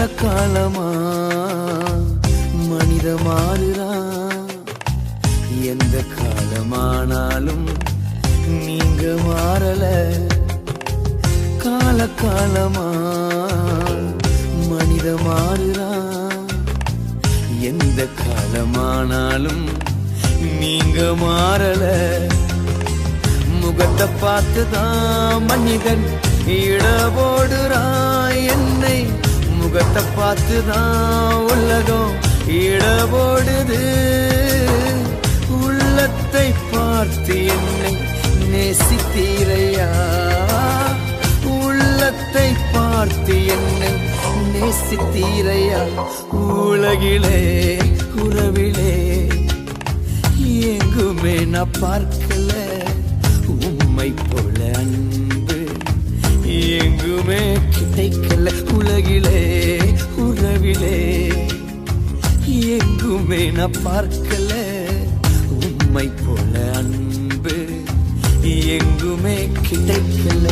காலமா மனித மாறுறான். எந்த காலமானாலும் நீங்க மாறல. காலமா மனித மாறுறான். எந்த காலமானாலும் நீங்க மாறல. முகத்தை பார்த்துதான் மனிதன் இடபோடுறான். என்னை முகத்தை பார்த்துதான் உலகம் இடபோடுது. உள்ளத்தை பார்த்து என்னை நேசித்தீரையா. உள்ளத்தை பார்த்து என்னை நேசித்தீரையா. உலகிலே உறவிலே எங்குமே நான் பார்க்கல உம்மை போல அன்பு. எங்குமே கிடைக்கல உலகிலே உறவிலே எங்குமே நான் பார்க்கல உம்மை போல அன்பு. எங்குமே கிடைக்கல.